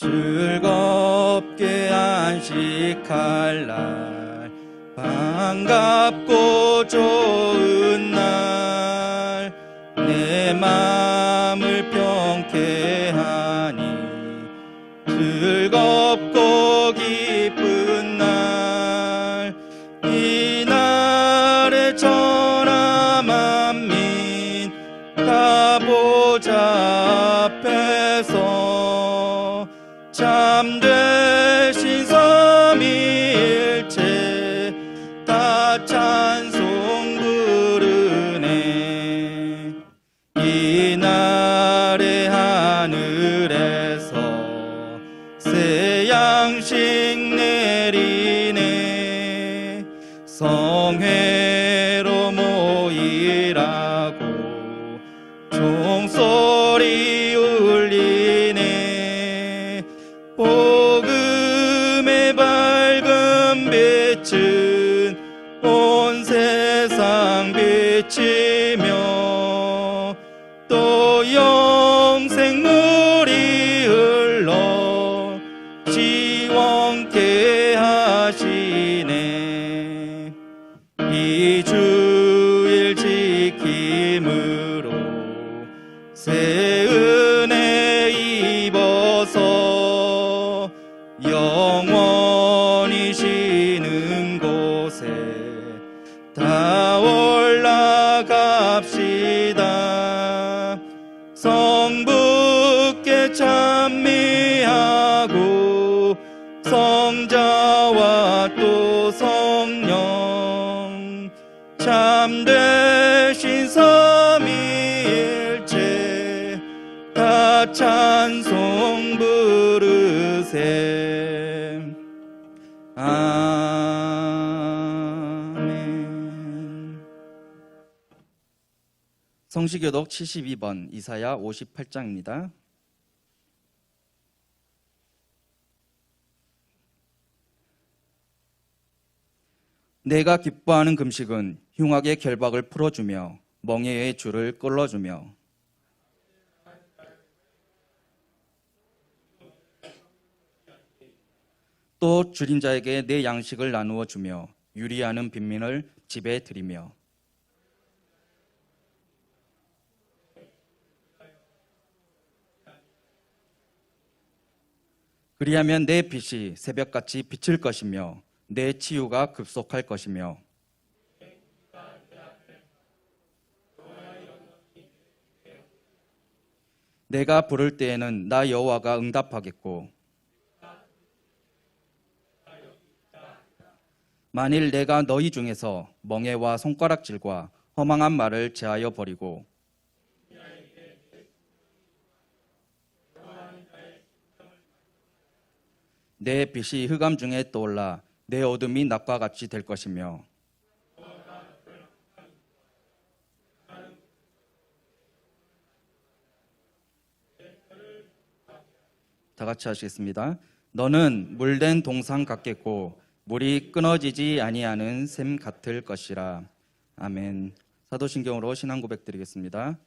즐겁게 안식할 날, 반갑고 좋은 날, 내 마음을 평쾌하니 즐겁고 기쁜 날, 이날에 천하 만민 다 보좌 앞에서 참되신 삼위일체 다 찬송 부르네. 이날에 하늘에서 새 양식 내리네. 성회로 모이라고 종소리 울리네. 복음의 밝은 빛은 온 세상 비치며 또 영생물이 흘러 시원케 하시네. 이 주일 지킴으로 새 은혜 입어서 영원히 쉬는 곳에 다 올라갑시다. 성부께 찬미하고 성자와 또 성령 참되신 삼위일체 다 찬송 부르세. 아멘. 성시교독 72번 이사야 58장입니다. 내가 기뻐하는 금식은 흉악의 결박을 풀어주며 멍에의 줄을 끌어주며 또 줄인 자에게 내 양식을 나누어 주며 유리하는 빈민을 집에 들이며 그리하면 내 빛이 새벽같이 비칠 것이며 내 치유가 급속할 것이며 내가 부를 때에는 나 여호와가 응답하겠고 만일 내가 너희 중에서 멍에와 손가락질과 허망한 말을 제하여 버리고 내 빛이 흑암 중에 떠올라 내 어둠이 낮과 같이 될 것이며 다 같이 하시겠습니다. 너는 물된 동상 같겠고 물이 끊어지지 아니하는 샘 같을 것이라. 아멘. 사도신경으로 신앙 고백 드리겠습니다.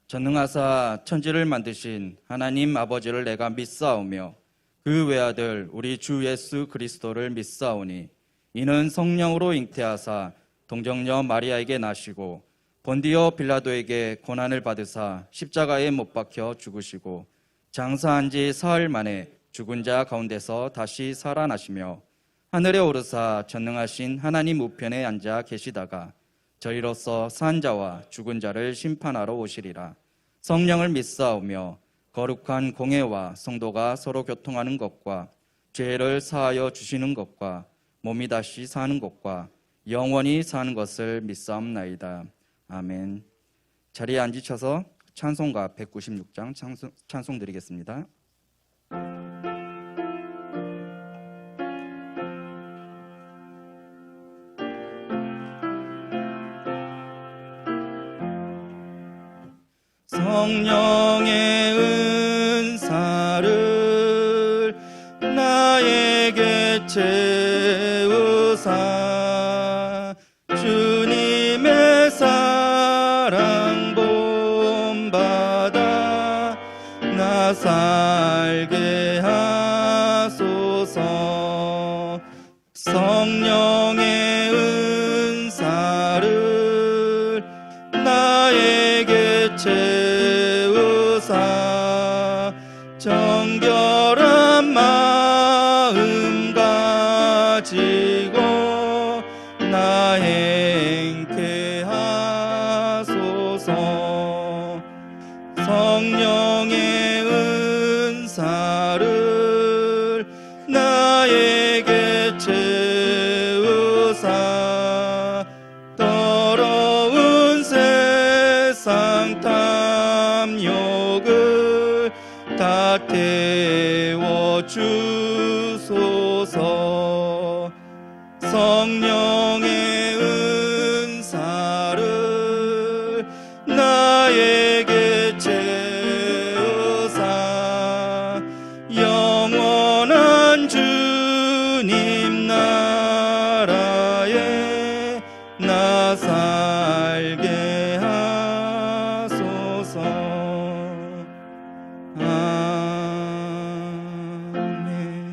전능하사 천지를 만드신 하나님 아버지를 내가 믿사오며 그 외아들 우리 주 예수 그리스도를 믿사오니 이는 성령으로 잉태하사 동정녀 마리아에게 나시고 본디오 빌라도에게 고난을 받으사 십자가에 못 박혀 죽으시고 장사한 지 사흘 만에 죽은 자 가운데서 다시 살아나시며 하늘에 오르사 전능하신 하나님 우편에 앉아 계시다가 저희로서 산 자와 죽은 자를 심판하러 오시리라. 성령을 믿사오며 거룩한 공회와 성도가 서로 교통하는 것과 죄를 사하여 주시는 것과 몸이 다시 사는 것과 영원히 사는 것을 믿사옵나이다. 아멘. 자리에 앉으셔서 찬송가 196장 찬송 드리겠습니다. 성령의 은사를 나에게 채우사 주님의 사랑 본받아 나 살게 하소서. 주소서. 성령의 은사를 나에게 채우사 더러운 세상 탐욕을 다 태워 주소서. 성령의 은사를 나에게 채우사 영원한 주님 나라에 나 살게 하소서. 아멘.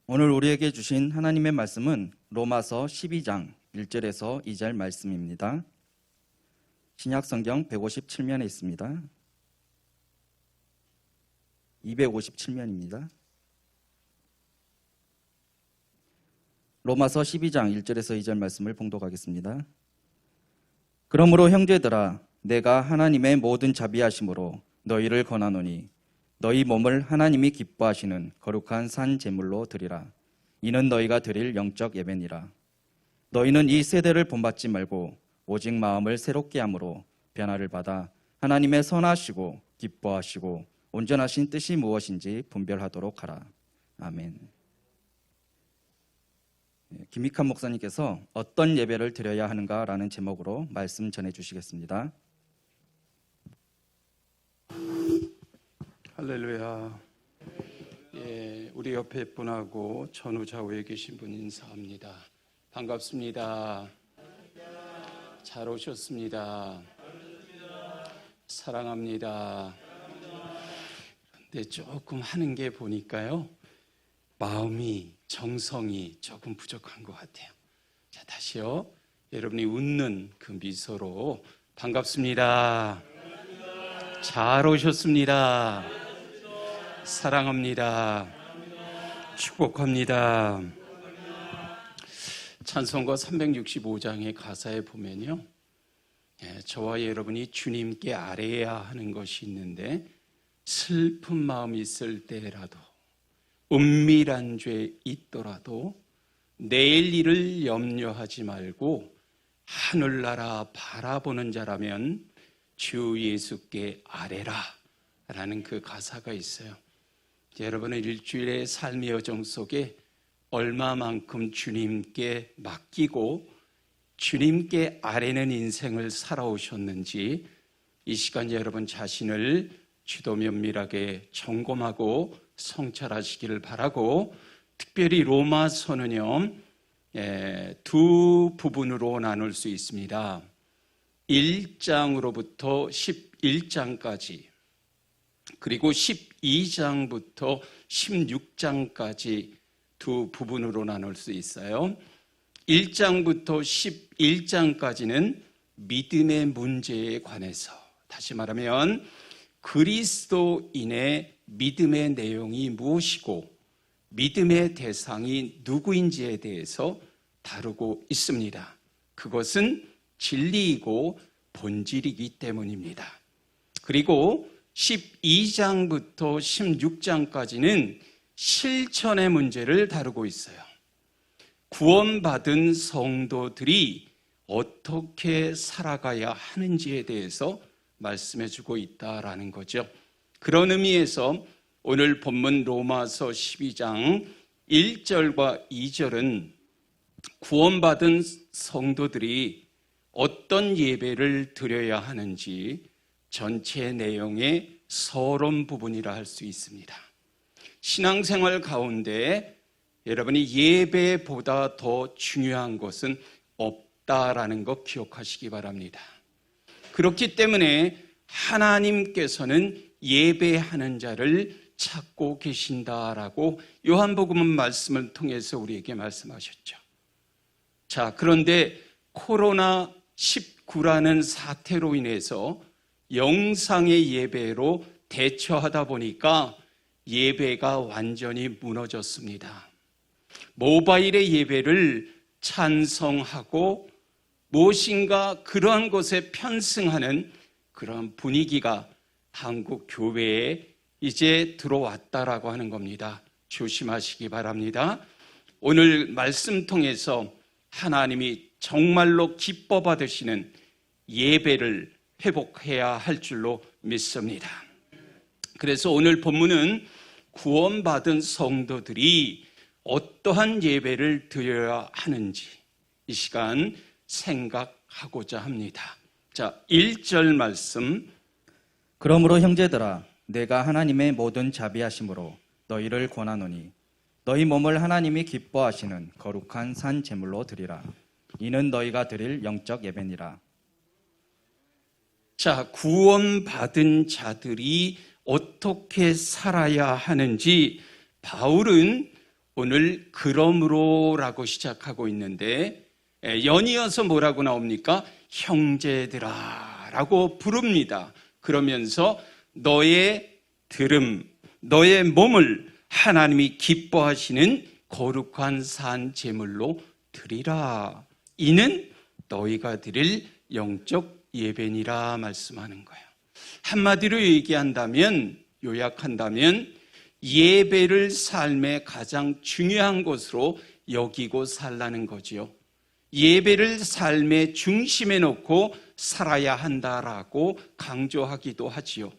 오늘 우리에게 주신 하나님의 말씀은 로마서 12장 1절에서 2절 말씀입니다. 신약성경 157면에 있습니다. 257면입니다. 로마서 12장 1절에서 2절 말씀을 봉독하겠습니다. 그러므로 형제들아 내가 하나님의 모든 자비하심으로 너희를 권하노니 너희 몸을 하나님이 기뻐하시는 거룩한 산 제물로 드리라. 이는 너희가 드릴 영적 예배니라. 너희는 이 세대를 본받지 말고 오직 마음을 새롭게 함으로 변화를 받아 하나님의 선하시고 기뻐하시고 온전하신 뜻이 무엇인지 분별하도록 하라. 아멘. 김익환 목사님께서 어떤 예배를 드려야 하는가라는 제목으로 말씀 전해주시겠습니다. 할렐루야. 예, 우리 옆에 분하고 전후 좌우에 계신 분 인사합니다. 반갑습니다. 잘 오셨습니다. 사랑합니다. 근데 조금 하는 게 보니까요, 마음이, 정성이 조금 부족한 것 같아요. 자, 다시요. 여러분이 웃는 그 미소로 반갑습니다. 잘 오셨습니다. 사랑합니다. 축복합니다. 찬송가 365장의 가사에 보면요, 저와 여러분이 주님께 아뢰야 하는 것이 있는데, 슬픈 마음이 있을 때라도, 은밀한 죄 있더라도 내일 일을 염려하지 말고 하늘나라 바라보는 자라면 주 예수께 아뢰라 라는 그 가사가 있어요. 여러분의 일주일의 삶의 여정 속에 얼마만큼 주님께 맡기고 주님께 아뢰는 인생을 살아오셨는지 이 시간 여러분 자신을 주도 면밀하게 점검하고 성찰하시기를 바라고, 특별히 로마서는요, 두 부분으로 나눌 수 있습니다. 1장으로부터 11장까지, 그리고 12장부터 16장까지 두 부분으로 나눌 수 있어요. 1장부터 11장까지는 믿음의 문제에 관해서, 다시 말하면 그리스도인의 믿음의 내용이 무엇이고 믿음의 대상이 누구인지에 대해서 다루고 있습니다. 그것은 진리이고 본질이기 때문입니다. 그리고 12장부터 16장까지는 실천의 문제를 다루고 있어요. 구원받은 성도들이 어떻게 살아가야 하는지에 대해서 말씀해주고 있다라는 거죠. 그런 의미에서 오늘 본문 로마서 12장 1절과 2절은 구원받은 성도들이 어떤 예배를 드려야 하는지 전체 내용의 서론 부분이라 할 수 있습니다. 신앙생활 가운데 여러분이 예배보다 더 중요한 것은 없다라는 것 기억하시기 바랍니다. 그렇기 때문에 하나님께서는 예배하는 자를 찾고 계신다라고 요한복음 말씀을 통해서 우리에게 말씀하셨죠. 자, 그런데 코로나19라는 사태로 인해서 영상의 예배로 대처하다 보니까 예배가 완전히 무너졌습니다. 모바일의 예배를 찬성하고 무엇인가 그러한 것에 편승하는 그런 분위기가 한국 교회에 이제 들어왔다라고 하는 겁니다. 조심하시기 바랍니다. 오늘 말씀 통해서 하나님이 정말로 기뻐 받으시는 예배를 회복해야 할 줄로 믿습니다. 그래서 오늘 본문은 구원받은 성도들이 어떠한 예배를 드려야 하는지 이 시간 생각하고자 합니다. 자, 1절 말씀. 그러므로 형제들아 내가 하나님의 모든 자비하심으로 너희를 권하노니 너희 몸을 하나님이 기뻐하시는 거룩한 산 제물로 드리라. 이는 너희가 드릴 영적 예배니라. 자, 구원받은 자들이 어떻게 살아야 하는지 바울은 오늘 그러므로라고 시작하고 있는데 연이어서 뭐라고 나옵니까? 형제들아 라고 부릅니다. 그러면서 너의 들음, 너의 몸을 하나님이 기뻐하시는 거룩한 산 제물로 드리라. 이는 너희가 드릴 영적 예배니라 말씀하는 거예요. 한마디로 얘기한다면, 요약한다면 예배를 삶의 가장 중요한 것으로 여기고 살라는 거지요. 예배를 삶의 중심에 놓고 살아야 한다라고 강조하기도 하지요.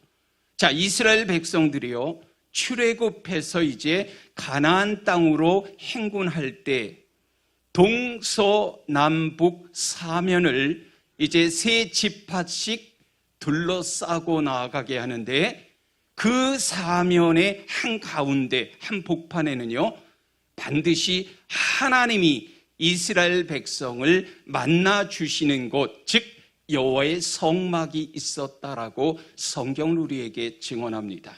자, 이스라엘 백성들이요, 출애굽해서 이제 가나안 땅으로 행군할 때 동서남북 사면을 이제 세 지파씩 둘러싸고 나아가게 하는데 그 사면의 한가운데 한 복판에는요 반드시 하나님이 이스라엘 백성을 만나 주시는 곳, 즉 여호와의 성막이 있었다라고 성경은 우리에게 증언합니다.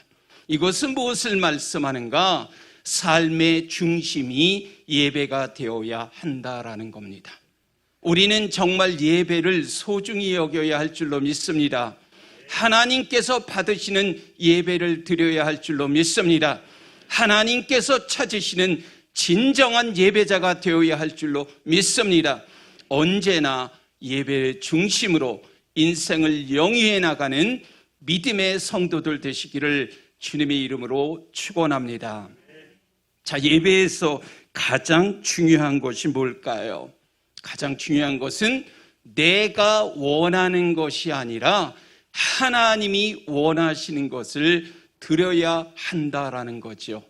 이것은 무엇을 말씀하는가? 삶의 중심이 예배가 되어야 한다라는 겁니다. 우리는 정말 예배를 소중히 여겨야 할 줄로 믿습니다. 하나님께서 받으시는 예배를 드려야 할 줄로 믿습니다. 하나님께서 찾으시는 진정한 예배자가 되어야 할 줄로 믿습니다. 언제나 예배의 중심으로 인생을 영위해 나가는 믿음의 성도들 되시기를 주님의 이름으로 축원합니다. 자, 예배에서 가장 중요한 것이 뭘까요? 가장 중요한 것은 내가 원하는 것이 아니라 하나님이 원하시는 것을 드려야 한다라는 거죠.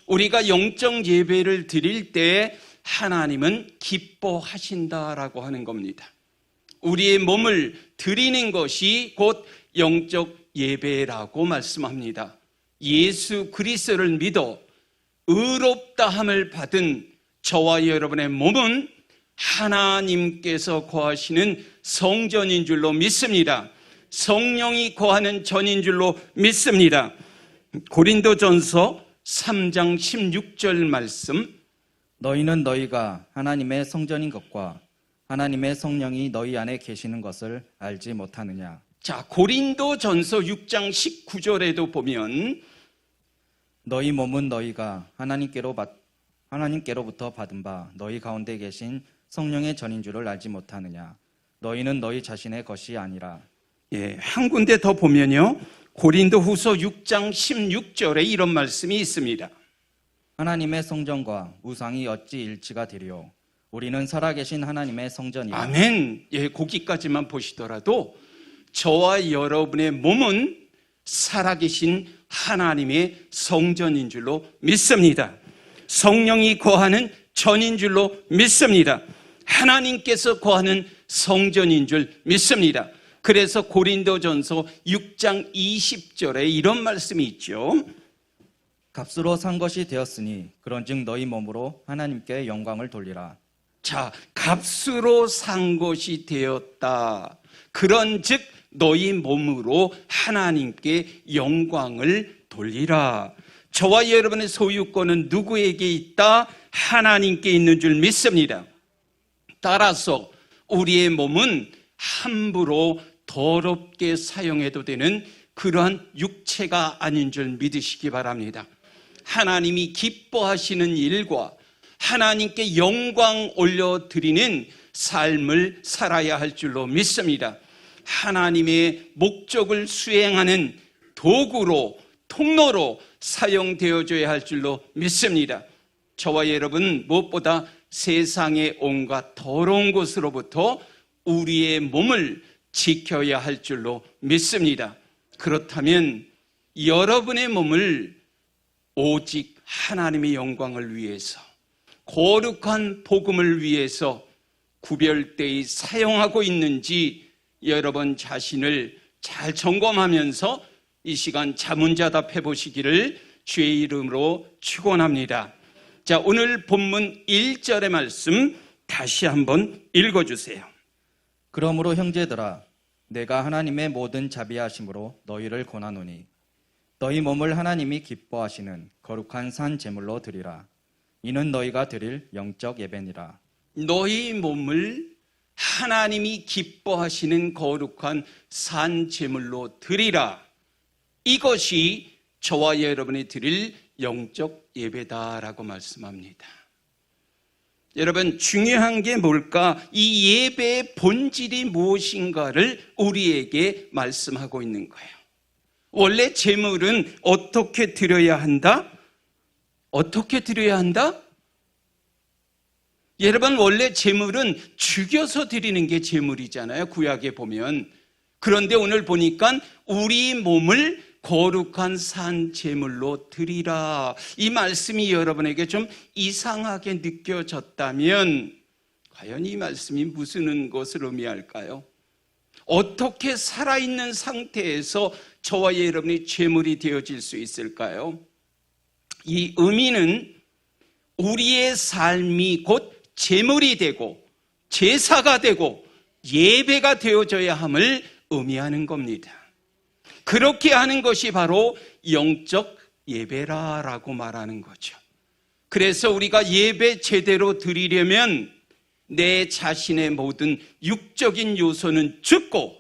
우리가 영적 예배를 드릴 때 하나님은 기뻐하신다라고 하는 겁니다. 우리의 몸을 드리는 것이 곧 영적 예배라고 말씀합니다. 예수 그리스도를 믿어 의롭다함을 받은 저와 여러분의 몸은 하나님께서 거하시는 성전인 줄로 믿습니다. 성령이 거하는 전인 줄로 믿습니다. 고린도전서 3장 16절 말씀. 너희는 너희가 하나님의 성전인 것과 하나님의 성령이 너희 안에 계시는 것을 알지 못하느냐. 자, 고린도전서 6장 19절에도 보면 너희 몸은 너희가 하나님께로부터 받은 바 너희 가운데 계신 성령의 전인 줄을 알지 못하느냐. 너희는 너희 자신의 것이 아니라. 한 군데 더 보면요, 고린도후서 6장 16절에 이런 말씀이 있습니다. 하나님의 성전과 우상이 어찌 일치가 되리요. 우리는 살아계신 하나님의 성전이라. 아멘. 거기까지만 보시더라도 저와 여러분의 몸은 살아계신 하나님의 성전인 줄로 믿습니다. 성령이 거하는 전인 줄로 믿습니다. 하나님께서 거하는 성전인 줄 믿습니다. 그래서 고린도전서 6장 20절에 이런 말씀이 있죠. 값으로 산 것이 되었으니 그런즉 너희 몸으로 하나님께 영광을 돌리라. 자, 값으로 산 것이 되었다. 그런즉 너희 몸으로 하나님께 영광을 돌리라. 저와 여러분의 소유권은 누구에게 있다? 하나님께 있는 줄 믿습니다. 따라서 우리의 몸은 함부로 더럽게 사용해도 되는 그러한 육체가 아닌 줄 믿으시기 바랍니다. 하나님이 기뻐하시는 일과 하나님께 영광 올려드리는 삶을 살아야 할 줄로 믿습니다. 하나님의 목적을 수행하는 도구로, 통로로 사용되어져야 할 줄로 믿습니다. 저와 여러분 무엇보다 세상의 온갖 더러운 것으로부터 우리의 몸을 지켜야 할 줄로 믿습니다. 그렇다면 여러분의 몸을 오직 하나님의 영광을 위해서, 거룩한 복음을 위해서 구별되이 사용하고 있는지 여러분 자신을 잘 점검하면서 이 시간 자문자답해 보시기를 주의 이름으로 축원합니다. 자, 오늘 본문 1절의 말씀 다시 한번 읽어주세요. 그러므로 형제들아, 내가 하나님의 모든 자비하심으로 너희를 권하노니 너희 몸을 하나님이 기뻐하시는 거룩한 산 제물로 드리라. 이는 너희가 드릴 영적 예배니라. 너희 몸을 하나님이 기뻐하시는 거룩한 산 제물로 드리라. 이것이 저와 여러분이 드릴 영적 예배다라고 말씀합니다. 여러분, 중요한 게 뭘까? 이 예배의 본질이 무엇인가를 우리에게 말씀하고 있는 거예요. 원래 제물은 어떻게 드려야 한다? 어떻게 드려야 한다? 여러분, 원래 제물은 죽여서 드리는 게 제물이잖아요. 구약에 보면. 그런데 오늘 보니까 우리 몸을 거룩한 산 제물로 드리라. 이 말씀이 여러분에게 좀 이상하게 느껴졌다면 과연 이 말씀이 무슨 것을 의미할까요? 어떻게 살아있는 상태에서 저와 여러분이 제물이 되어질 수 있을까요? 이 의미는 우리의 삶이 곧 제물이 되고 제사가 되고 예배가 되어져야 함을 의미하는 겁니다. 그렇게 하는 것이 바로 영적 예배라고 말하는 거죠. 그래서 우리가 예배 제대로 드리려면 내 자신의 모든 육적인 요소는 죽고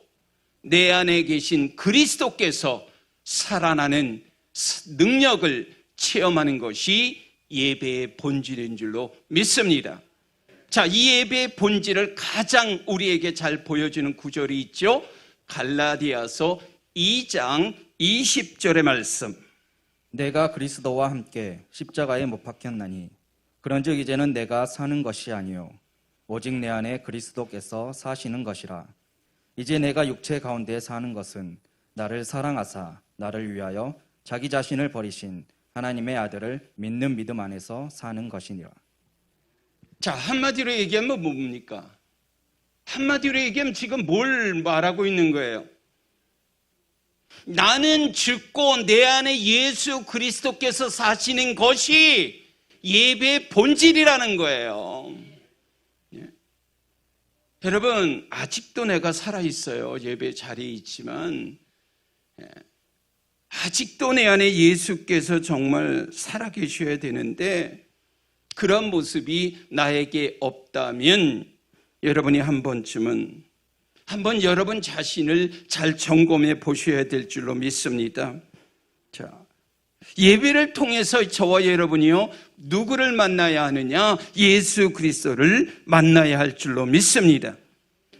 내 안에 계신 그리스도께서 살아나는 능력을 체험하는 것이 예배의 본질인 줄로 믿습니다. 자, 이 예배의 본질을 가장 우리에게 잘 보여주는 구절이 있죠. 갈라디아서 2장 20절의 말씀. 내가 그리스도와 함께 십자가에 못 박혔나니 그런즉 이제는 내가 사는 것이 아니요 오직 내 안에 그리스도께서 사시는 것이라. 이제 내가 육체 가운데 사는 것은 나를 사랑하사 나를 위하여 자기 자신을 버리신 하나님의 아들을 믿는 믿음 안에서 사는 것이니라. 자, 한마디로 얘기하면 뭡니까? 한마디로 얘기하면 지금 뭘 말하고 있는 거예요? 나는 죽고 내 안에 예수 그리스도께서 사시는 것이 예배의 본질이라는 거예요. 예. 여러분, 아직도 내가 살아있어요. 예배 자리에 있지만 아직도 내 안에 예수께서 정말 살아계셔야 되는데 그런 모습이 나에게 없다면 여러분이 한 번쯤은 한번 여러분 자신을 잘 점검해 보셔야 될 줄로 믿습니다. 자, 예배를 통해서 저와 여러분이요, 누구를 만나야 하느냐? 예수 그리스도를 만나야 할 줄로 믿습니다.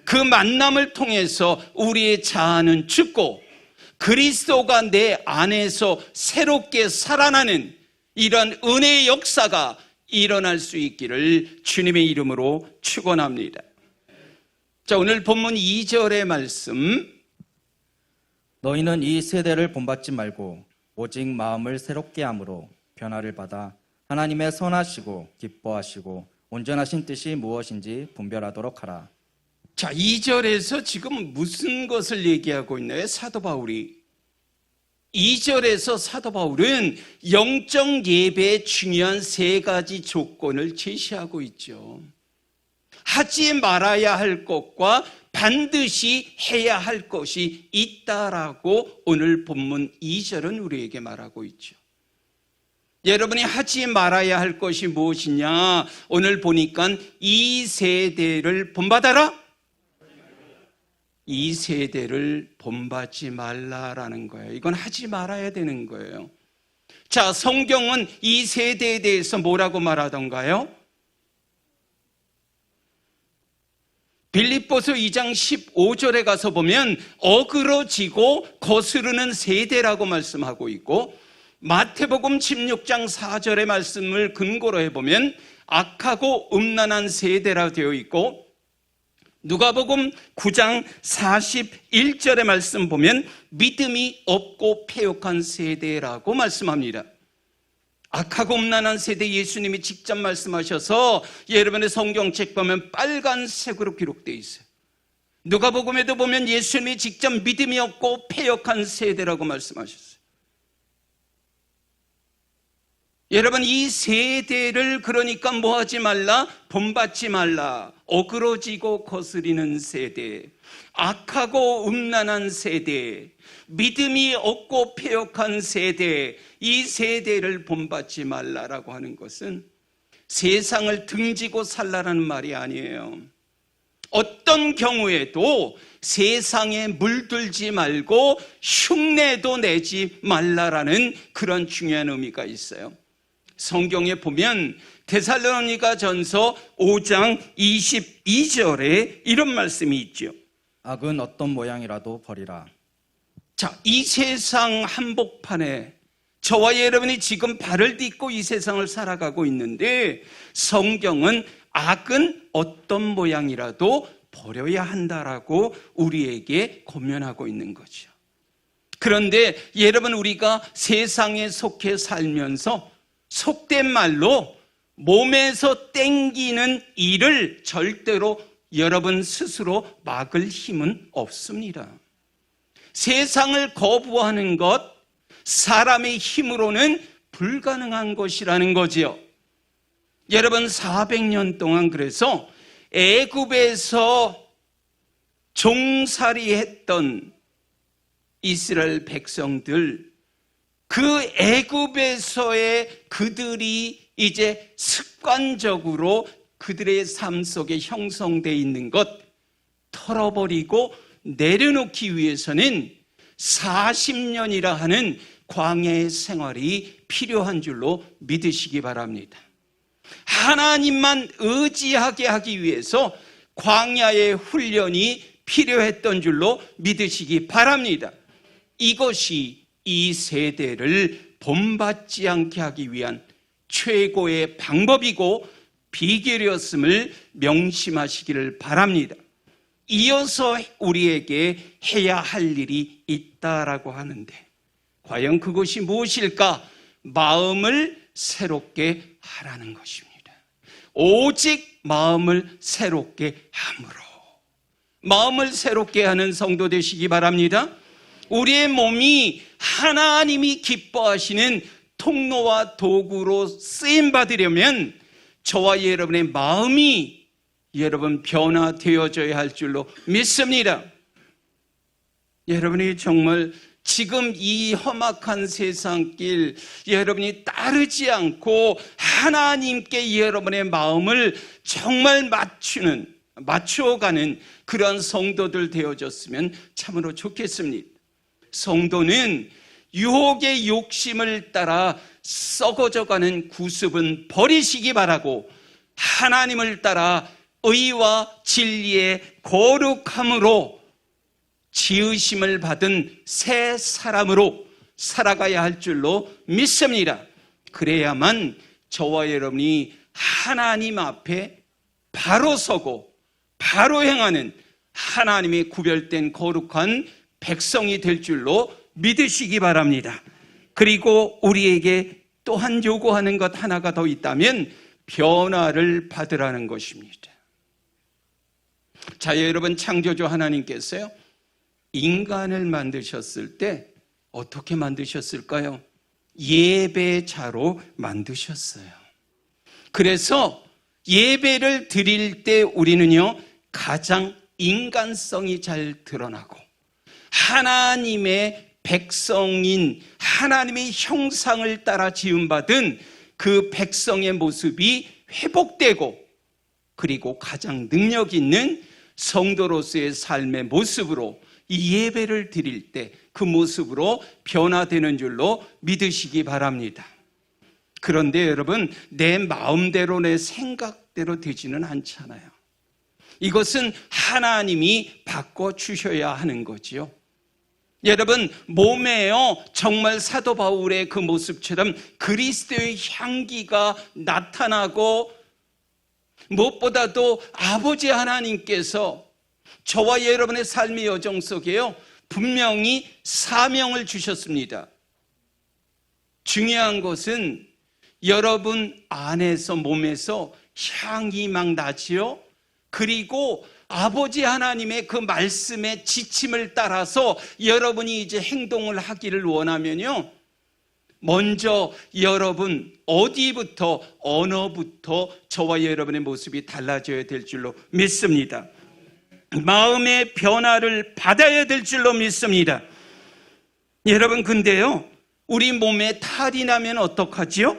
그 만남을 통해서 우리의 자아는 죽고 그리스도가 내 안에서 새롭게 살아나는 이런 은혜의 역사가 일어날 수 있기를 주님의 이름으로 축원합니다. 자, 오늘 본문 2절의 말씀. 너희는 이 세대를 본받지 말고 오직 마음을 새롭게 함으로 변화를 받아 하나님의 선하시고 기뻐하시고 온전하신 뜻이 무엇인지 분별하도록 하라. 자, 2절에서 지금 무슨 것을 얘기하고 있나요? 사도 바울이 2절에서 사도 바울은 영적 예배의 중요한 세 가지 조건을 제시하고 있죠. 하지 말아야 할 것과 반드시 해야 할 것이 있다라고 오늘 본문 2절은 우리에게 말하고 있죠. 여러분이 하지 말아야 할 것이 무엇이냐? 오늘 보니까 이 세대를 본받아라. 이 세대를 본받지 말라라는 거예요. 이건 하지 말아야 되는 거예요. 자, 성경은 이 세대에 대해서 뭐라고 말하던가요? 빌립보서 2장 15절에 가서 보면 어그러지고 거스르는 세대라고 말씀하고 있고, 마태복음 16장 4절의 말씀을 근거로 해보면 악하고 음란한 세대라 되어 있고, 누가복음 9장 41절의 말씀 보면 믿음이 없고 패역한 세대라고 말씀합니다. 악하고 음란한 세대 예수님이 직접 말씀하셔서 여러분의 성경책 보면 빨간색으로 기록되어 있어요. 누가복음에도 보면 예수님이 직접 믿음이 없고 패역한 세대라고 말씀하셨어요. 여러분, 이 세대를 그러니까 뭐 하지 말라? 본받지 말라. 어그러지고 거스리는 세대, 악하고 음란한 세대, 믿음이 없고 패역한 세대, 이 세대를 본받지 말라라고 하는 것은 세상을 등지고 살라라는 말이 아니에요. 어떤 경우에도 세상에 물들지 말고 흉내도 내지 말라라는 그런 중요한 의미가 있어요. 성경에 보면 데살로니가 전서 5장 22절에 이런 말씀이 있죠. 악은 어떤 모양이라도 버리라. 자, 이 세상 한복판에 저와 여러분이 지금 발을 딛고 이 세상을 살아가고 있는데, 성경은 악은 어떤 모양이라도 버려야 한다라고 우리에게 권면하고 있는 거죠. 그런데 여러분, 우리가 세상에 속해 살면서 속된 말로 몸에서 땡기는 일을 절대로 여러분 스스로 막을 힘은 없습니다. 세상을 거부하는 것, 사람의 힘으로는 불가능한 것이라는 거지요. 여러분, 400년 동안 그래서 애굽에서 종살이했던 이스라엘 백성들, 그 애굽에서의 그들이 이제 습관적으로 그들의 삶 속에 형성되어 있는 것 털어버리고 내려놓기 위해서는 40년이라 하는 광야의 생활이 필요한 줄로 믿으시기 바랍니다. 하나님만 의지하게 하기 위해서 광야의 훈련이 필요했던 줄로 믿으시기 바랍니다. 이것이 이 세대를 본받지 않게 하기 위한 최고의 방법이고 비결이었음을 명심하시기를 바랍니다. 이어서 우리에게 해야 할 일이 있다라고 하는데, 과연 그것이 무엇일까? 마음을 새롭게 하라는 것입니다. 오직 마음을 새롭게 함으로. 마음을 새롭게 하는 성도 되시기 바랍니다. 우리의 몸이 하나님이 기뻐하시는 통로와 도구로 쓰임받으려면 저와 여러분의 마음이 여러분 변화되어져야 할 줄로 믿습니다. 여러분이 정말 지금 이 험악한 세상길 여러분이 따르지 않고 하나님께 여러분의 마음을 정말 맞추어가는 그런 성도들 되어졌으면 참으로 좋겠습니다. 성도는 유혹의 욕심을 따라 썩어져가는 구습은 버리시기 바라고, 하나님을 따라 의와 진리의 거룩함으로 지으심을 받은 새 사람으로 살아가야 할 줄로 믿습니다. 그래야만 저와 여러분이 하나님 앞에 바로 서고 바로 행하는 하나님의 구별된 거룩한 백성이 될 줄로 믿으시기 바랍니다. 그리고 우리에게 또한 요구하는 것 하나가 더 있다면 변화를 받으라는 것입니다. 자, 여러분, 창조주 하나님께서요, 인간을 만드셨을 때 어떻게 만드셨을까요? 예배자로 만드셨어요. 그래서 예배를 드릴 때 우리는요, 가장 인간성이 잘 드러나고 하나님의 백성인 하나님의 형상을 따라 지음받은 그 백성의 모습이 회복되고, 그리고 가장 능력 있는 성도로서의 삶의 모습으로 이 예배를 드릴 때 그 모습으로 변화되는 줄로 믿으시기 바랍니다. 그런데 여러분, 내 마음대로 내 생각대로 되지는 않잖아요. 이것은 하나님이 바꿔주셔야 하는 거지요. 여러분, 몸에요, 정말 사도 바울의 그 모습처럼 그리스도의 향기가 나타나고, 무엇보다도 아버지 하나님께서 저와 여러분의 삶의 여정 속에요, 분명히 사명을 주셨습니다. 중요한 것은 여러분 안에서, 몸에서 향이 막 나지요. 그리고 아버지 하나님의 그 말씀의 지침을 따라서 여러분이 이제 행동을 하기를 원하면요, 먼저 여러분 어디부터, 언어부터 저와 여러분의 모습이 달라져야 될 줄로 믿습니다. 마음의 변화를 받아야 될 줄로 믿습니다. 여러분, 근데요, 우리 몸에 탈이 나면 어떡하지요?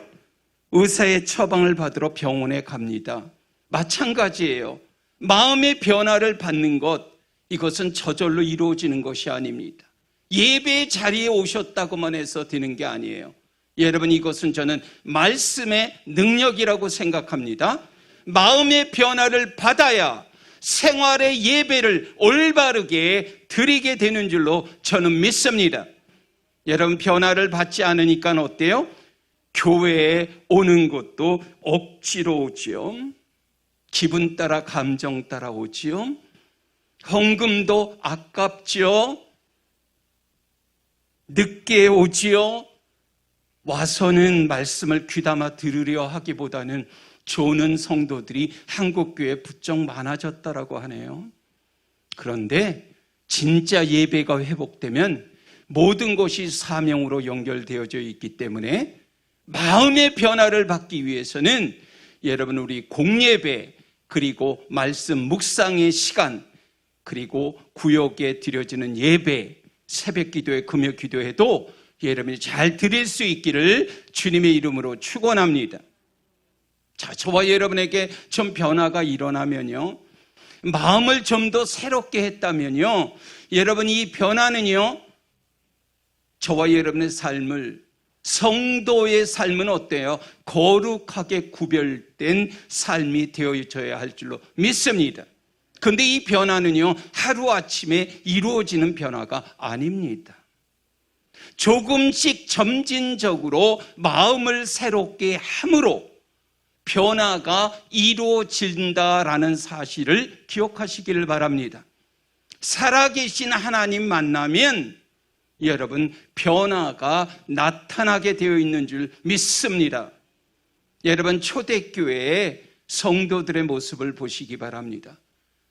의사의 처방을 받으러 병원에 갑니다. 마찬가지예요. 마음의 변화를 받는 것, 이것은 저절로 이루어지는 것이 아닙니다. 예배의 자리에 오셨다고만 해서 되는 게 아니에요. 여러분, 이것은 저는 말씀의 능력이라고 생각합니다. 마음의 변화를 받아야 생활의 예배를 올바르게 드리게 되는 줄로 저는 믿습니다. 여러분, 변화를 받지 않으니까 어때요? 교회에 오는 것도 억지로 오지요. 기분 따라, 감정 따라 오지요. 헌금도 아깝지요. 늦게 오지요. 와서는 말씀을 귀담아 들으려 하기보다는 조는 성도들이 한국교회에 부쩍 많아졌다라고 하네요. 그런데 진짜 예배가 회복되면 모든 것이 사명으로 연결되어져 있기 때문에 마음의 변화를 받기 위해서는 여러분, 우리 공예배, 그리고 말씀 묵상의 시간, 그리고 구역에 드려지는 예배, 새벽 기도회, 금요 기도회도 여러분이 잘 드릴 수 있기를 주님의 이름으로 축원합니다. 자, 저와 여러분에게 좀 변화가 일어나면요, 마음을 좀 더 새롭게 했다면요, 여러분, 이 변화는요, 저와 여러분의 삶을, 성도의 삶은 어때요? 거룩하게 구별된 삶이 되어져야 할 줄로 믿습니다. 그런데 이 변화는요, 하루아침에 이루어지는 변화가 아닙니다. 조금씩 점진적으로 마음을 새롭게 함으로 변화가 이루어진다라는 사실을 기억하시기를 바랍니다. 살아계신 하나님 만나면 여러분, 변화가 나타나게 되어 있는 줄 믿습니다. 여러분, 초대교회의 성도들의 모습을 보시기 바랍니다.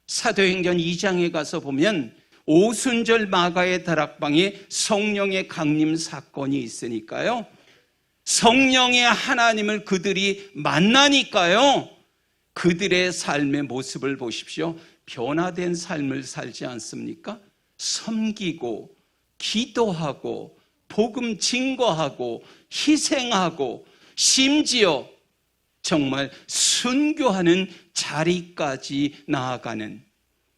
사도행전 2장에 가서 보면 오순절 마가의 다락방에 성령의 강림 사건이 있으니까요, 성령의 하나님을 그들이 만나니까요, 그들의 삶의 모습을 보십시오. 변화된 삶을 살지 않습니까? 섬기고 기도하고 복음 증거하고 희생하고 심지어 정말 순교하는 자리까지 나아가는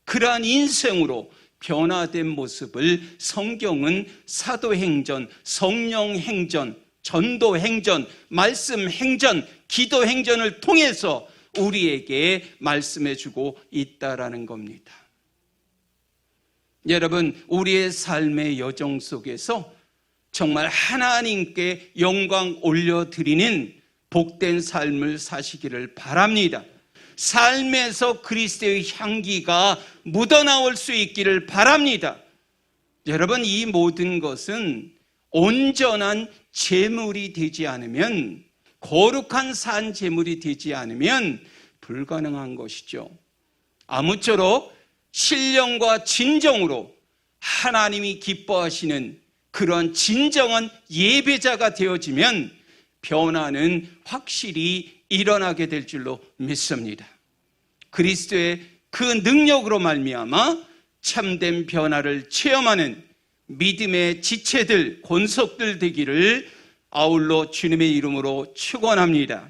그러한 인생으로 변화된 모습을 성경은 사도행전, 성령행전, 전도행전, 말씀행전, 기도행전을 통해서 우리에게 말씀해주고 있다라는 겁니다. 여러분, 우리의 삶의 여정 속에서 정말 하나님께 영광 올려드리는 복된 삶을 사시기를 바랍니다. 삶에서 그리스도의 향기가 묻어나올 수 있기를 바랍니다. 여러분, 이 모든 것은 온전한 제물이 되지 않으면, 거룩한 산 제물이 되지 않으면 불가능한 것이죠. 아무쪼록 신령과 진정으로 하나님이 기뻐하시는 그런 진정한 예배자가 되어지면 변화는 확실히 일어나게 될 줄로 믿습니다. 그리스도의 그 능력으로 말미암아 참된 변화를 체험하는 믿음의 지체들, 권속들 되기를 아울러 주님의 이름으로 축원합니다.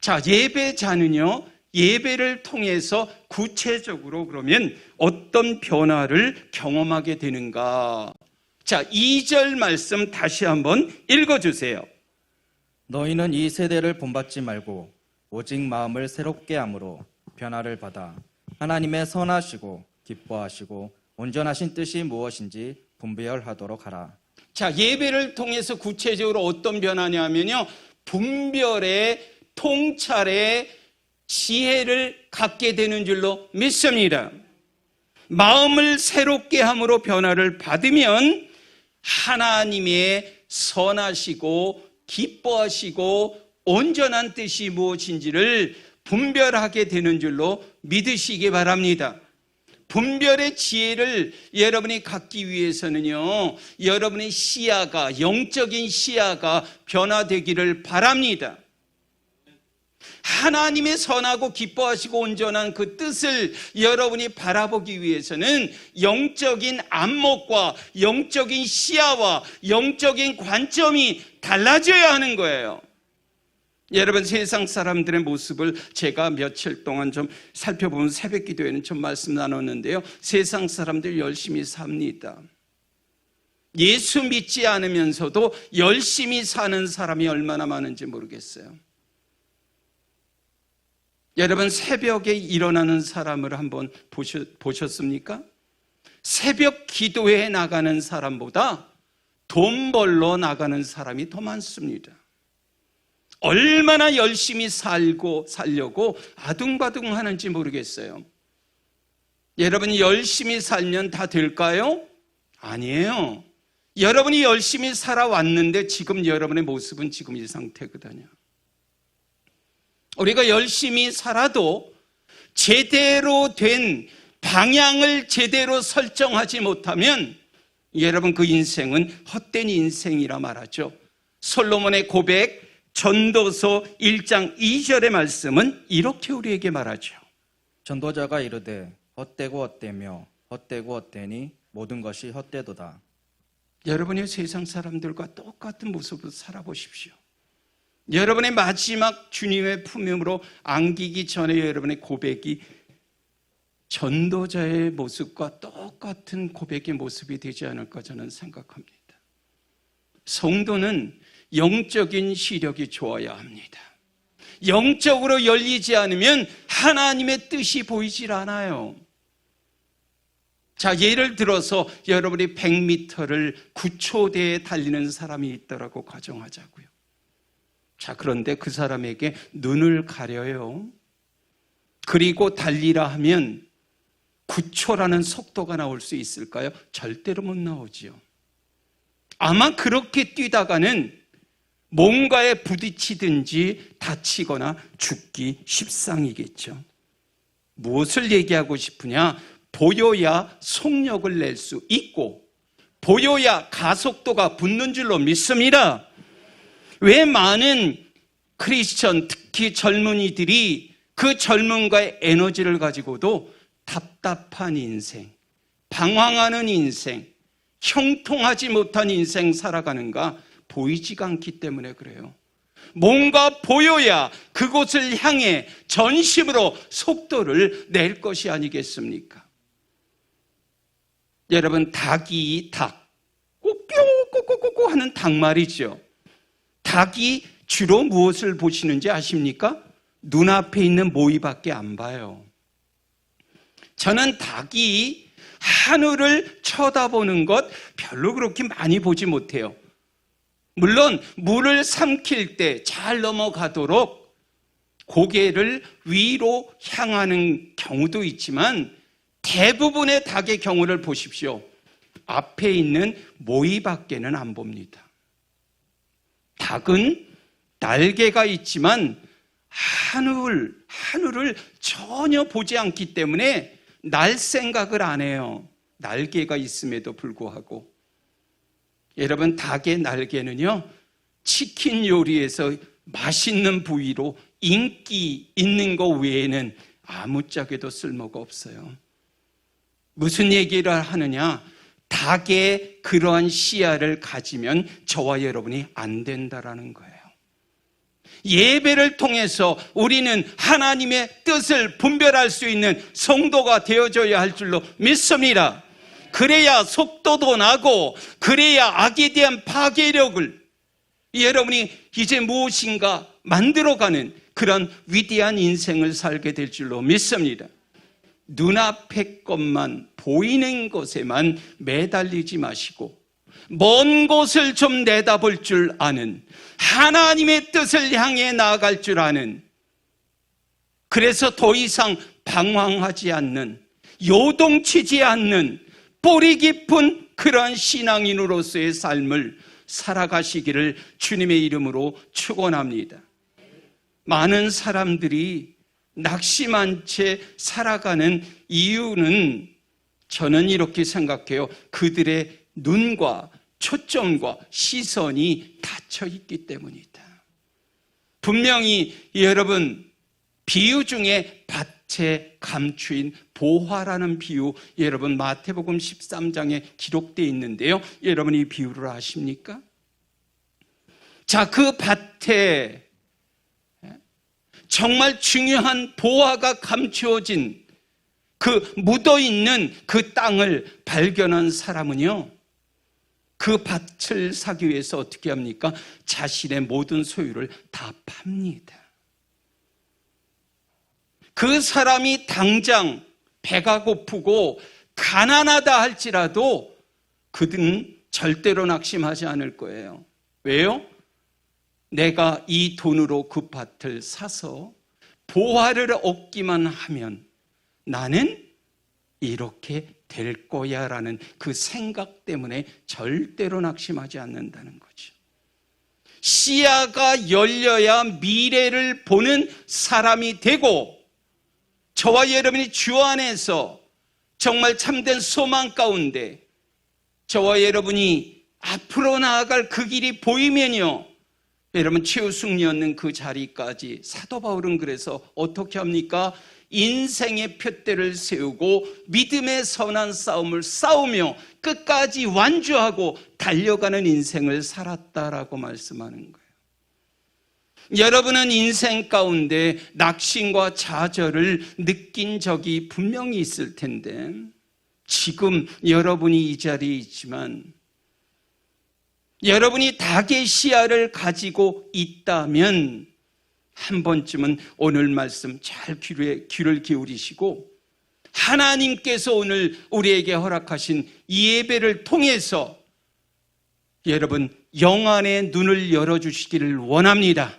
자, 예배자는요, 예배를 통해서 구체적으로 그러면 어떤 변화를 경험하게 되는가? 자, 2절 말씀 다시 한번 읽어주세요. 너희는 이 세대를 본받지 말고 오직 마음을 새롭게 함으로 변화를 받아 하나님의 선하시고 기뻐하시고 온전하신 뜻이 무엇인지 분별하도록 하라. 자, 예배를 통해서 구체적으로 어떤 변화냐면요, 분별의 통찰의 지혜를 갖게 되는 줄로 믿습니다. 마음을 새롭게 함으로 변화를 받으면 하나님의 선하시고 기뻐하시고 온전한 뜻이 무엇인지를 분별하게 되는 줄로 믿으시기 바랍니다. 분별의 지혜를 여러분이 갖기 위해서는요, 여러분의 시야가, 영적인 시야가 변화되기를 바랍니다. 하나님의 선하고 기뻐하시고 온전한 그 뜻을 여러분이 바라보기 위해서는 영적인 안목과 영적인 시야와 영적인 관점이 달라져야 하는 거예요. 여러분, 세상 사람들의 모습을 제가 며칠 동안 좀 살펴보면 새벽 기도에는 좀 말씀 나눴는데요, 세상 사람들 열심히 삽니다. 예수 믿지 않으면서도 열심히 사는 사람이 얼마나 많은지 모르겠어요. 여러분, 새벽에 일어나는 사람을 한번 보셨습니까? 새벽 기도에 나가는 사람보다 돈 벌러 나가는 사람이 더 많습니다. 얼마나 열심히 살려고 아둥바둥 하는지 모르겠어요. 여러분이 열심히 살면 다 될까요? 아니에요. 여러분이 열심히 살아왔는데 지금 여러분의 모습은 지금 이 상태거든요. 우리가 열심히 살아도 제대로 된 방향을 제대로 설정하지 못하면 여러분, 그 인생은 헛된 인생이라 말하죠. 솔로몬의 고백 전도서 1장 2절의 말씀은 이렇게 우리에게 말하죠. 전도자가 이르되 헛되고 헛되며 헛되고 헛되니 모든 것이 헛되도다. 여러분이 세상 사람들과 똑같은 모습으로 살아보십시오. 여러분의 마지막 주님의 품음으로 안기기 전에 여러분의 고백이 전도자의 모습과 똑같은 고백의 모습이 되지 않을까 저는 생각합니다. 성도는 영적인 시력이 좋아야 합니다. 영적으로 열리지 않으면 하나님의 뜻이 보이질 않아요. 자, 예를 들어서 여러분이 100m를 9초대에 달리는 사람이 있다라고 가정하자고요. 자, 그런데 그 사람에게 눈을 가려요. 그리고 달리라 하면 9초라는 속도가 나올 수 있을까요? 절대로 못 나오지요. 아마 그렇게 뛰다가는 뭔가에 부딪히든지 다치거나 죽기 십상이겠죠. 무엇을 얘기하고 싶으냐? 보여야 속력을 낼 수 있고 보여야 가속도가 붙는 줄로 믿습니다. 왜 많은 크리스천, 특히 젊은이들이 그 젊음과의 에너지를 가지고도 답답한 인생, 방황하는 인생, 형통하지 못한 인생 살아가는가? 보이지가 않기 때문에 그래요. 뭔가 보여야 그곳을 향해 전심으로 속도를 낼 것이 아니겠습니까? 여러분, 닭이 꼬꼬꼬꼬꼬 하는 닭 말이죠. 닭이 주로 무엇을 보시는지 아십니까? 눈앞에 있는 모이밖에 안 봐요. 저는 닭이 하늘을 쳐다보는 것 별로 그렇게 많이 보지 못해요. 물론 물을 삼킬 때 잘 넘어가도록 고개를 위로 향하는 경우도 있지만 대부분의 닭의 경우를 보십시오. 앞에 있는 모이밖에는 안 봅니다. 닭은 날개가 있지만 하늘을 전혀 보지 않기 때문에 날 생각을 안 해요. 날개가 있음에도 불구하고. 여러분, 닭의 날개는요, 치킨 요리에서 맛있는 부위로 인기 있는 거 외에는 아무짝에도 쓸모가 없어요. 무슨 얘기를 하느냐? 닭의 그러한 시야를 가지면 저와 여러분이 안 된다라는 거예요. 예배를 통해서 우리는 하나님의 뜻을 분별할 수 있는 성도가 되어줘야 할 줄로 믿습니다. 그래야 속도도 나고, 그래야 악에 대한 파괴력을 여러분이 이제 무엇인가 만들어가는 그런 위대한 인생을 살게 될 줄로 믿습니다. 눈앞의 것만, 보이는 것에만 매달리지 마시고 먼 곳을 좀 내다볼 줄 아는, 하나님의 뜻을 향해 나아갈 줄 아는, 그래서 더 이상 방황하지 않는, 요동치지 않는 뿌리 깊은 그러한 신앙인으로서의 삶을 살아가시기를 주님의 이름으로 축원합니다. 많은 사람들이 낙심한 채 살아가는 이유는 저는 이렇게 생각해요. 그들의 눈과 초점과 시선이 닫혀 있기 때문이다. 분명히 여러분, 비유 중에 밭에 감추인 보화라는 비유, 여러분 마태복음 13장에 기록되어 있는데요. 여러분 이 비유를 아십니까? 자, 그 밭에 정말 중요한 보화가 감추어진, 그 묻어있는 그 땅을 발견한 사람은요, 그 밭을 사기 위해서 어떻게 합니까? 자신의 모든 소유를 다 팝니다. 그 사람이 당장 배가 고프고 가난하다 할지라도 그들은 절대로 낙심하지 않을 거예요. 왜요? 내가 이 돈으로 그 밭을 사서 보화를 얻기만 하면 나는 이렇게 될 거야 라는 그 생각 때문에 절대로 낙심하지 않는다는 거죠. 시야가 열려야 미래를 보는 사람이 되고, 저와 여러분이 주 안에서 정말 참된 소망 가운데 저와 여러분이 앞으로 나아갈 그 길이 보이면요, 여러분 최우승리 얻는 그 자리까지 사도 바울은 그래서 어떻게 합니까? 인생의 푯대를 세우고 믿음의 선한 싸움을 싸우며 끝까지 완주하고 달려가는 인생을 살았다라고 말씀하는 거예요. 여러분은 인생 가운데 낙심과 좌절을 느낀 적이 분명히 있을 텐데, 지금 여러분이 이 자리에 있지만 여러분이 닭의 시야를 가지고 있다면 한 번쯤은 오늘 말씀 잘 귀를 기울이시고, 하나님께서 오늘 우리에게 허락하신 이 예배를 통해서 여러분 영안의 눈을 열어주시기를 원합니다.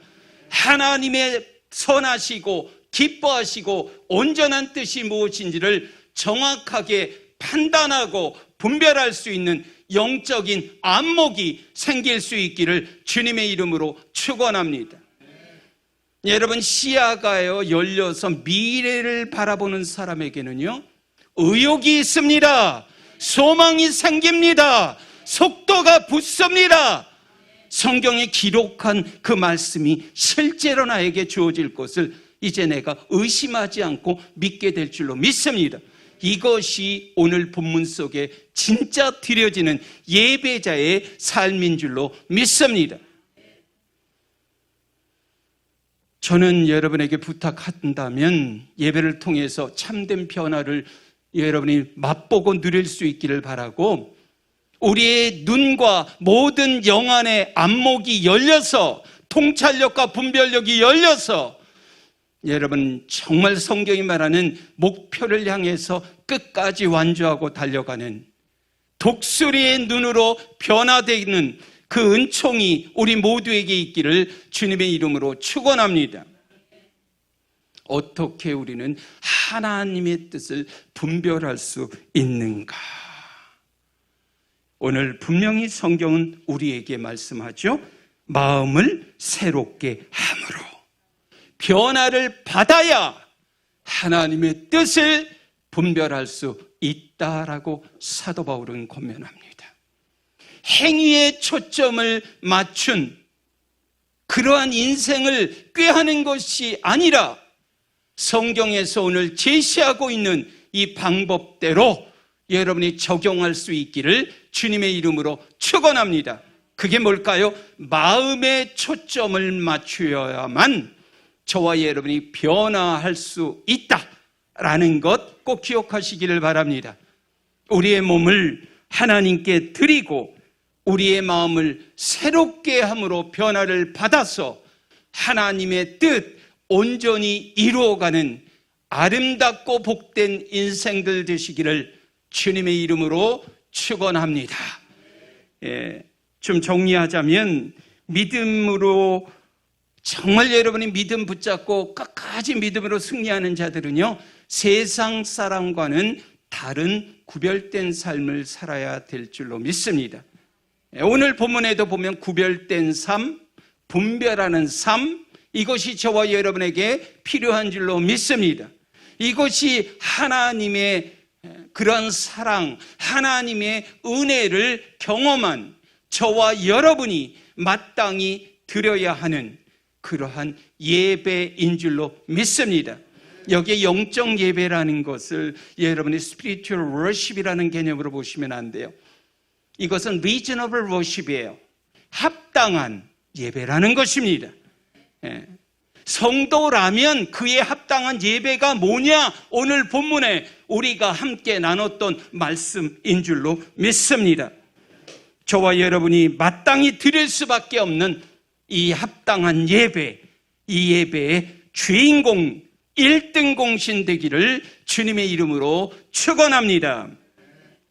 하나님의 선하시고 기뻐하시고 온전한 뜻이 무엇인지를 정확하게 판단하고 분별할 수 있는 영적인 안목이 생길 수 있기를 주님의 이름으로 축원합니다. 여러분, 시야가요 열려서 미래를 바라보는 사람에게는요, 의욕이 있습니다. 소망이 생깁니다. 속도가 붙습니다. 성경에 기록한 그 말씀이 실제로 나에게 주어질 것을 이제 내가 의심하지 않고 믿게 될 줄로 믿습니다. 이것이 오늘 본문 속에 진짜 드려지는 예배자의 삶인 줄로 믿습니다. 저는 여러분에게 부탁한다면 예배를 통해서 참된 변화를 여러분이 맛보고 누릴 수 있기를 바라고, 우리의 눈과 모든 영안의 안목이 열려서, 통찰력과 분별력이 열려서 여러분 정말 성경이 말하는 목표를 향해서 끝까지 완주하고 달려가는 독수리의 눈으로 변화되는 그 은총이 우리 모두에게 있기를 주님의 이름으로 축원합니다. 어떻게 우리는 하나님의 뜻을 분별할 수 있는가? 오늘 분명히 성경은 우리에게 말씀하죠. 마음을 새롭게 함으로 변화를 받아야 하나님의 뜻을 분별할 수 있다라고 사도 바울은 권면합니다. 행위에 초점을 맞춘 그러한 인생을 꾀하는 것이 아니라 성경에서 오늘 제시하고 있는 이 방법대로 여러분이 적용할 수 있기를 주님의 이름으로 축원합니다. 그게 뭘까요? 마음의 초점을 맞추어야만 저와 여러분이 변화할 수 있다라는 것 꼭 기억하시기를 바랍니다. 우리의 몸을 하나님께 드리고 우리의 마음을 새롭게 함으로 변화를 받아서 하나님의 뜻 온전히 이루어가는 아름답고 복된 인생들 되시기를 주님의 이름으로 축원합니다. 좀 정리하자면 믿음으로 정말 여러분이 믿음 붙잡고 끝까지 믿음으로 승리하는 자들은요, 세상 사람과는 다른 구별된 삶을 살아야 될 줄로 믿습니다. 오늘 본문에도 보면 구별된 삶, 분별하는 삶, 이것이 저와 여러분에게 필요한 줄로 믿습니다. 이것이 하나님의 그런 사랑, 하나님의 은혜를 경험한 저와 여러분이 마땅히 드려야 하는 그러한 예배인 줄로 믿습니다. 여기에 영적 예배라는 것을 여러분이 spiritual worship이라는 개념으로 보시면 안 돼요. 이것은 reasonable worship이에요. 합당한 예배라는 것입니다. 성도라면 그에 합당한 예배가 뭐냐? 오늘 본문에 우리가 함께 나눴던 말씀인 줄로 믿습니다. 저와 여러분이 마땅히 드릴 수밖에 없는 이 합당한 예배, 이 예배의 주인공 1등 공신 되기를 주님의 이름으로 축원합니다.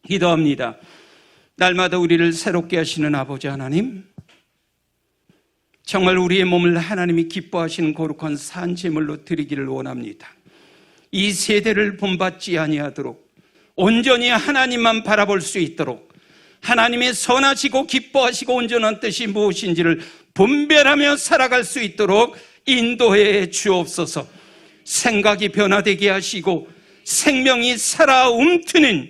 기도합니다. 날마다 우리를 새롭게 하시는 아버지 하나님, 정말 우리의 몸을 하나님이 기뻐하시는 거룩한 산제물로 드리기를 원합니다. 이 세대를 본받지 아니하도록 온전히 하나님만 바라볼 수 있도록 하나님의 선하시고 기뻐하시고 온전한 뜻이 무엇인지를 분별하며 살아갈 수 있도록 인도해 주옵소서. 생각이 변화되게 하시고 생명이 살아 움트는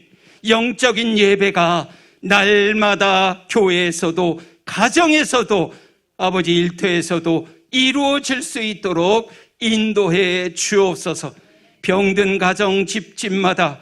영적인 예배가 날마다 교회에서도 가정에서도 아버지 일터에서도 이루어질 수 있도록 인도해 주옵소서. 병든 가정 집집마다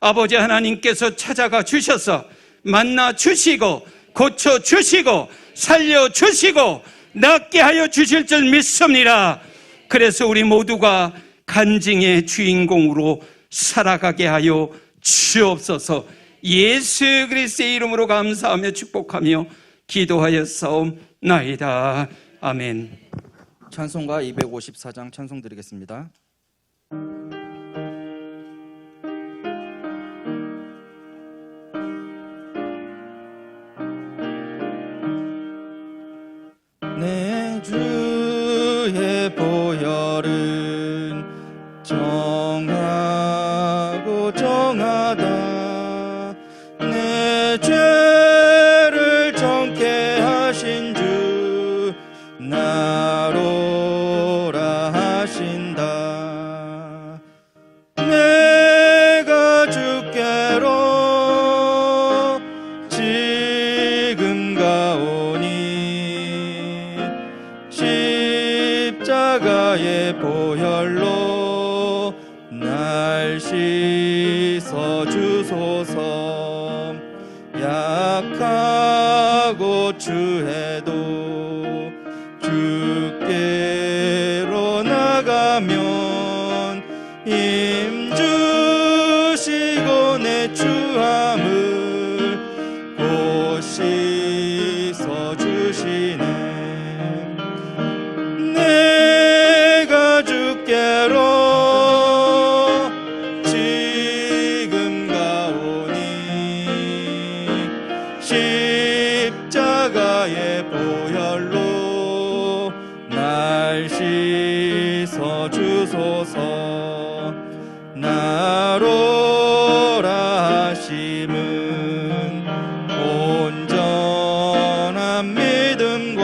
아버지 하나님께서 찾아가 주셔서 만나 주시고 고쳐 주시고 살려 주시고 낫게 하여 주실 줄 믿습니다. 그래서 우리 모두가 간증의 주인공으로 살아가게 하여 주옵소서. 예수 그리스도의 이름으로 감사하며 축복하며 기도하였사옵나이다. 아멘. 찬송가 254장 찬송 드리겠습니다. 내 주의 보혈은 정하고 정하다. 내 죄를 정케 하신 주 나로라 하신다. 내가 주께로 지금 가오니 십자가의 보혈로 날 씻어 주소서. 약하고 추해도 주께로 나가면 힘 주시고 내 추함을 곧 씻어 주시네. 내가 주께로 지금 가오니 십자가의 보혈로 날 씻어 주소서. 나로라 하심은 온전한 믿음과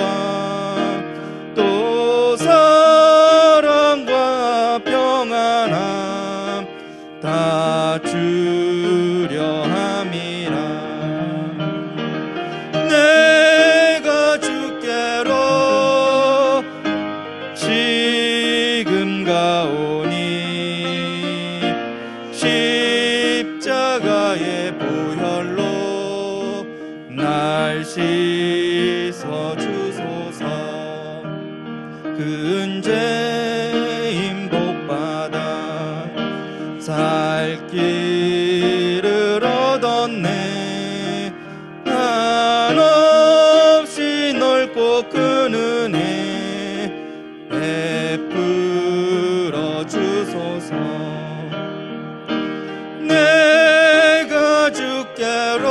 또 사랑과 평안함 다 주려 함이라. 내가 주께로 지금 가오니 십자가의 근죄인 복받아 살 길을 얻었네. 한없이 넓고 큰 은혜 베풀어 주소서. 내가 주께로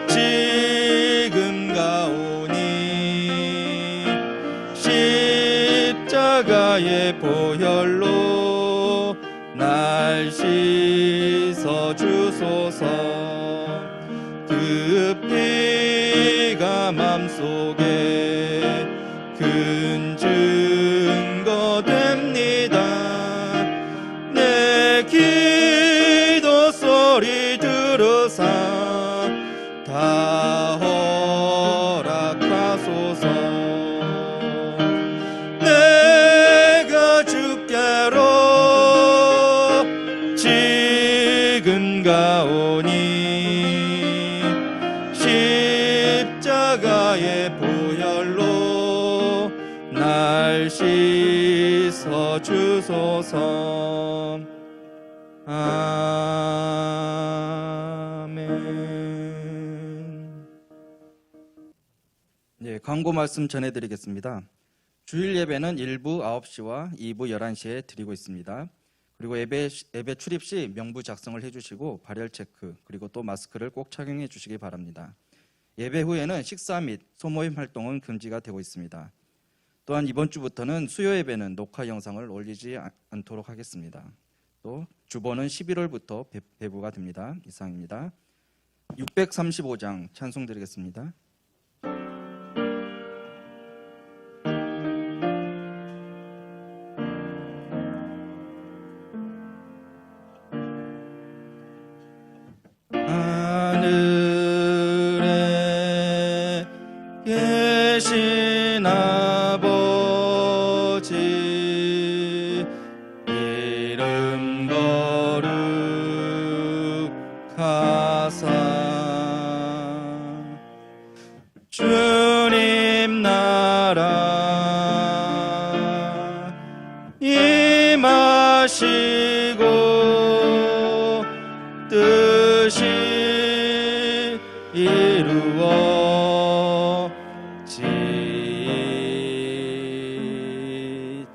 지금 가오니 십자가의 보혈로 날 씻어 주소서. 그 피가 맘속에 큰 증거 됩니다. 내 기도 소리 들으사 다 허락하소서. 내가 주께로 지금 가오니 십자가의 보혈로 날 씻어 주소서. 아멘. 네, 광고 말씀 전해드리겠습니다. 주일 예배는 1부 9시와 2부 11시에 드리고 있습니다. 그리고 예배 출입 시 명부 작성을 해주시고 발열 체크 그리고 또 마스크를 꼭 착용해 주시기 바랍니다. 예배 후에는 식사 및 소모임 활동은 금지가 되고 있습니다. 또한 이번 주부터는 수요 예배는 녹화 영상을 올리지 않도록 하겠습니다. 또 주보는 11월부터 배부가 됩니다. 이상입니다. 635장 찬송 드리겠습니다. 하늘에 계신 아버지 이름 거룩하사 주님 나라 임하시고 뜻이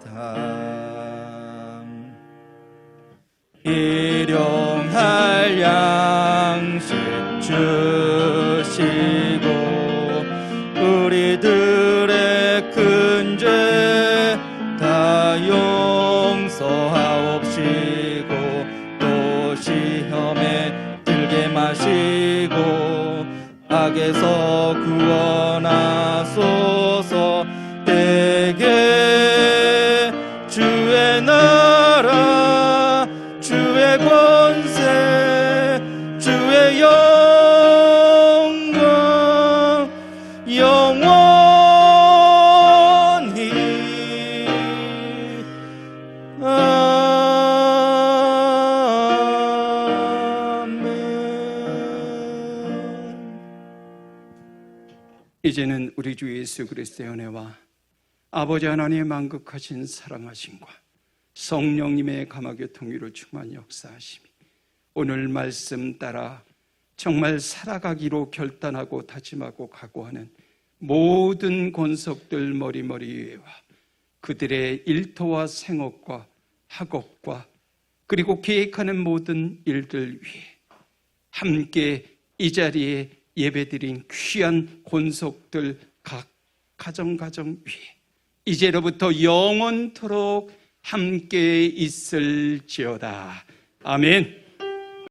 이루어지이다. 일용할 양식 주시고 우리들의 큰 죄 다 용서하옵시고 또 시험에 들게 마시고 악에서 구원하소서. 대개 주의 나라 주의 권세 주의 영광 영원히 아멘. 이제는 우리 주 예수 그리스도의 은혜와 아버지 하나님의 만극하신 사랑하심과 성령님의 감화교통위로 충만 역사하심이 오늘 말씀 따라 정말 살아가기로 결단하고 다짐하고 각오하는 모든 권속들 머리머리와 그들의 일터와 생업과 학업과 그리고 계획하는 모든 일들 위해 함께 이 자리에 예배드린 귀한 권속들 각 가정 위해 이제로부터 영원토록 함께 있을지어다. 아멘.